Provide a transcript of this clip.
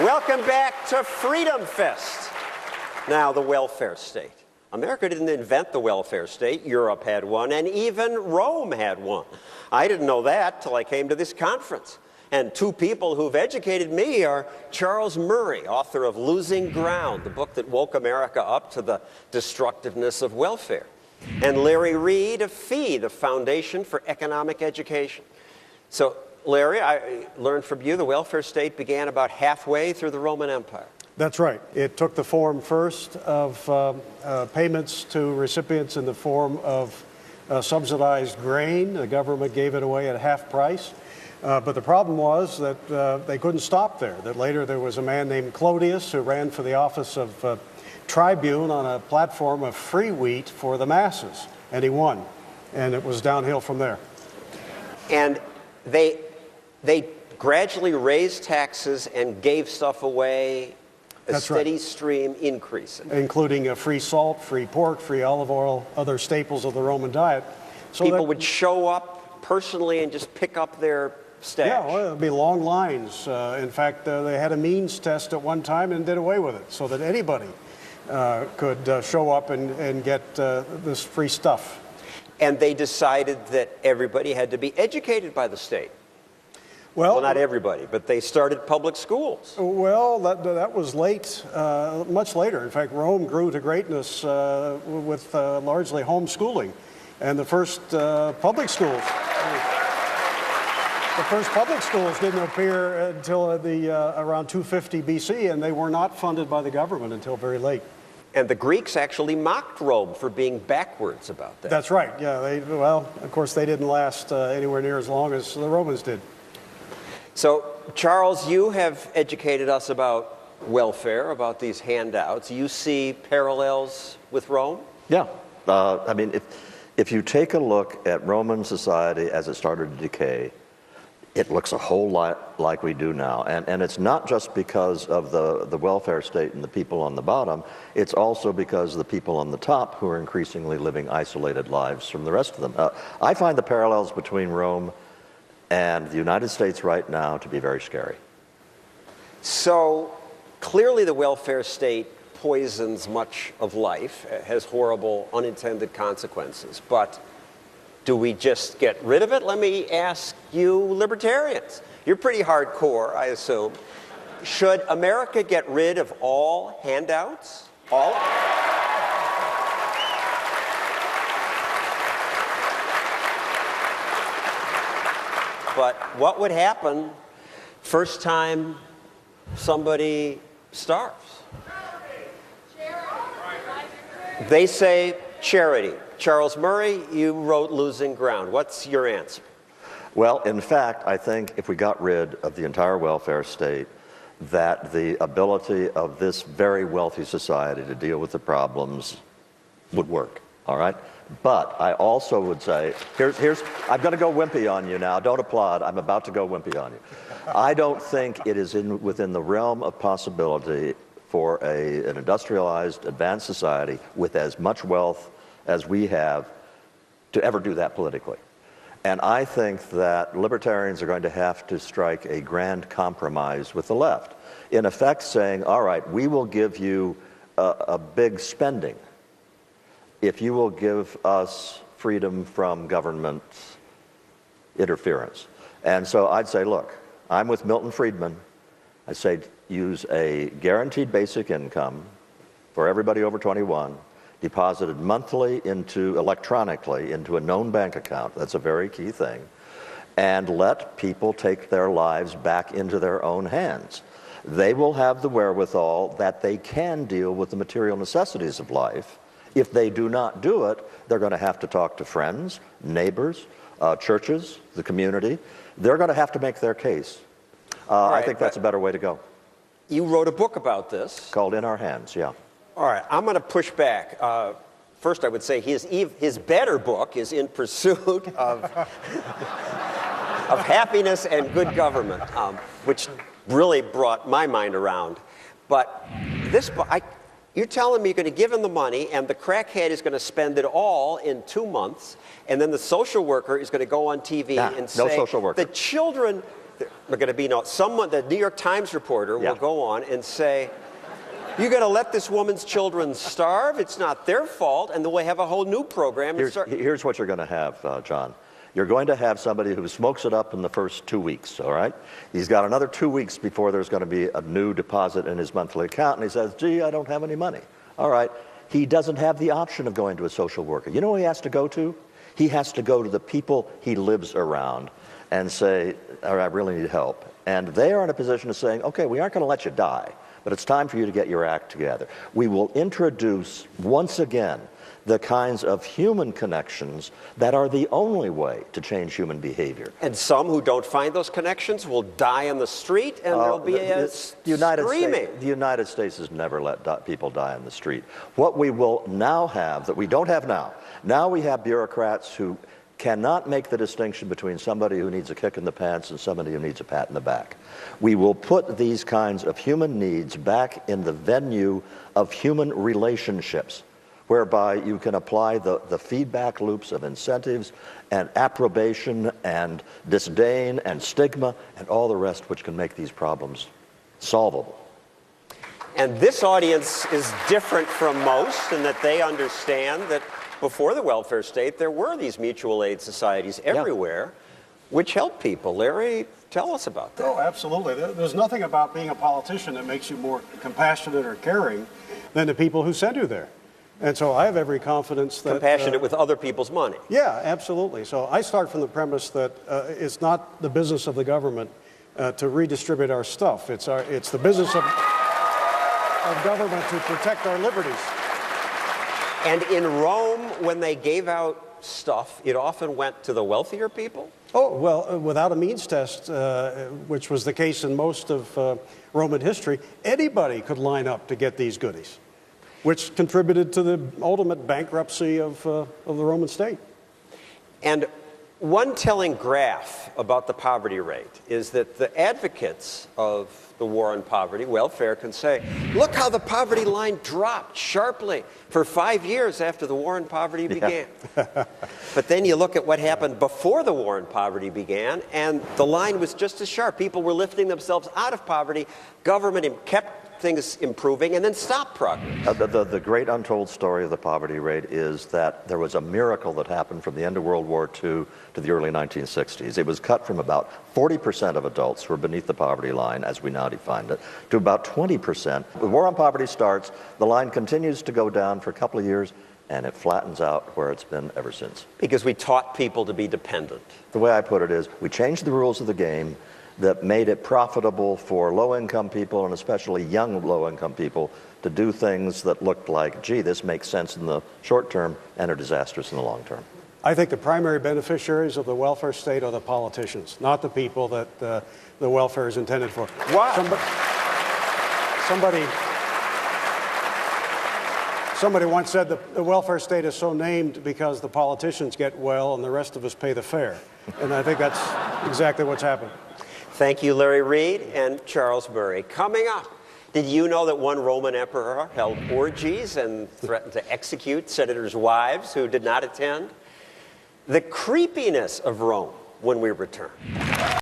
Welcome back to Freedom Fest. Now, the welfare state. America didn't invent the welfare state. Europe had one, and even Rome had one. I didn't know that till I came to this conference. And two people who've educated me are Charles Murray, author of Losing Ground, the book that woke America up to the destructiveness of welfare, and Larry Reed of FEE, the Foundation for Economic Education. So, Larry, I learned from you the welfare state began about halfway through the Roman Empire. That's right. It took the form first of payments to recipients in the form of subsidized grain. The government gave it away at half price. But the problem was that they couldn't stop there, that later there was a man named Clodius who ran for the office of tribune on a platform of free wheat for the masses, and he won. And it was downhill from there. And they gradually raised taxes and gave stuff away, a steady stream increasing. Including free salt, free pork, free olive oil, other staples of the Roman diet. So people would show up personally and just pick up their stash. Yeah, well, there'd be long lines. In fact, they had a means test at one time and did away with it so that anybody could show up and get this free stuff. And they decided that everybody had to be educated by the state. Well, not everybody, but they started public schools. Well, that was late, much later. In fact, Rome grew to greatness with largely homeschooling. And the first public schools didn't appear until around 250 BC, and they were not funded by the government until very late. And the Greeks actually mocked Rome for being backwards about that. That's right, yeah. Well, of course, they didn't last anywhere near as long as the Romans did. So, Charles, you have educated us about welfare, about these handouts. You see parallels with Rome? Yeah. I mean, if you take a look at Roman society as it started to decay, it looks a whole lot like we do now. And it's not just because of the welfare state and the people on the bottom, it's also because of the people on the top who are increasingly living isolated lives from the rest of them. I find the parallels between Rome and the United States right now to be very scary. So clearly the welfare state poisons much of life, has horrible unintended consequences, but do we just get rid of it? Let me ask you libertarians. You're pretty hardcore, I assume. Should America get rid of all handouts? All? But what would happen first time somebody starves? They say charity. Charles Murray, you wrote Losing Ground. What's your answer? Well, in fact, I think if we got rid of the entire welfare state, that the ability of this very wealthy society to deal with the problems would work, all right? But I also would say, I'm going to go wimpy on you now. Don't applaud. I'm about to go wimpy on you. I don't think it is within the realm of possibility for an industrialized, advanced society with as much wealth as we have to ever do that politically. And I think that libertarians are going to have to strike a grand compromise with the left, in effect saying, all right, we will give you a big spending if you will give us freedom from government interference. And so I'd say, look, I'm with Milton Friedman. I say use a guaranteed basic income for everybody over 21, deposited monthly electronically into a known bank account. That's a very key thing. And let people take their lives back into their own hands. They will have the wherewithal that they can deal with the material necessities of life. If they do not do it, they're going to have to talk to friends, neighbors, churches, the community. They're going to have to make their case. I think that's a better way to go. You wrote a book about this. Called In Our Hands, yeah. All right, I'm going to push back. First, I would say his better book is In Pursuit of Happiness and Good Government, which really brought my mind around. But this book, you're telling me you're going to give him the money, and the crackhead is going to spend it all in 2 months, and then the social worker is going to go on TV and say, no social worker. The They're going to be someone, the New York Times reporter will Yeah. go on and say, you're going to let this woman's children starve? It's not their fault. And then we'll have a whole new program. Here's what you're going to have, John. You're going to have somebody who smokes it up in the first 2 weeks, all right? He's got another 2 weeks before there's going to be a new deposit in his monthly account, and he says, gee, I don't have any money. All right. He doesn't have the option of going to a social worker. You know who he has to go to? He has to go to the people he lives around and say, all right, I really need help. And they are in a position of saying, okay, we aren't going to let you die, but it's time for you to get your act together. We will introduce, once again, the kinds of human connections that are the only way to change human behavior. And some who don't find those connections will die on the street, and there'll be screaming. The United States has never let people die on the street. What we will now have, that we don't have now we have bureaucrats who cannot make the distinction between somebody who needs a kick in the pants and somebody who needs a pat in the back. We will put these kinds of human needs back in the venue of human relationships, whereby you can apply the feedback loops of incentives and approbation and disdain and stigma and all the rest, which can make these problems solvable. And this audience is different from most in that they understand that before the welfare state, there were these mutual aid societies everywhere, which helped people. Larry, tell us about that. Oh, absolutely. There's nothing about being a politician that makes you more compassionate or caring than the people who send you there. And so I have every confidence that... Compassionate with other people's money. Yeah, absolutely. So I start from the premise that it's not the business of the government to redistribute our stuff. It's the business of government to protect our liberties. And in Rome, when they gave out stuff, it often went to the wealthier people? Oh, well, without a means test, which was the case in most of Roman history, anybody could line up to get these goodies, which contributed to the ultimate bankruptcy of the Roman state. And one telling graph about the poverty rate is that the advocates of the war on poverty, welfare, can say, look how the poverty line dropped sharply for 5 years after the war on poverty began. But then you look at what happened before the war on poverty began, and the line was just as sharp. People were lifting themselves out of poverty. Government kept things improving and then stopped progress. The great untold story of the poverty rate is that there was a miracle that happened from the end of World War II to the early 1960s. It was cut from about 40% of adults who were beneath the poverty line, as we now define it, to about 20%. The war on poverty starts, the line continues to go down for a couple of years, and it flattens out where it's been ever since. Because we taught people to be dependent. The way I put it is, we changed the rules of the game that made it profitable for low-income people, and especially young low-income people, to do things that looked like, gee, this makes sense in the short term and are disastrous in the long term. I think the primary beneficiaries of the welfare state are the politicians, not the people that the welfare is intended for. Why? Somebody once said that the welfare state is so named because the politicians get well and the rest of us pay the fare. And I think that's exactly what's happened. Thank you, Larry Reed and Charles Murray. Coming up, did you know that one Roman emperor held orgies and threatened to execute senators' wives who did not attend? The creepiness of Rome when we return.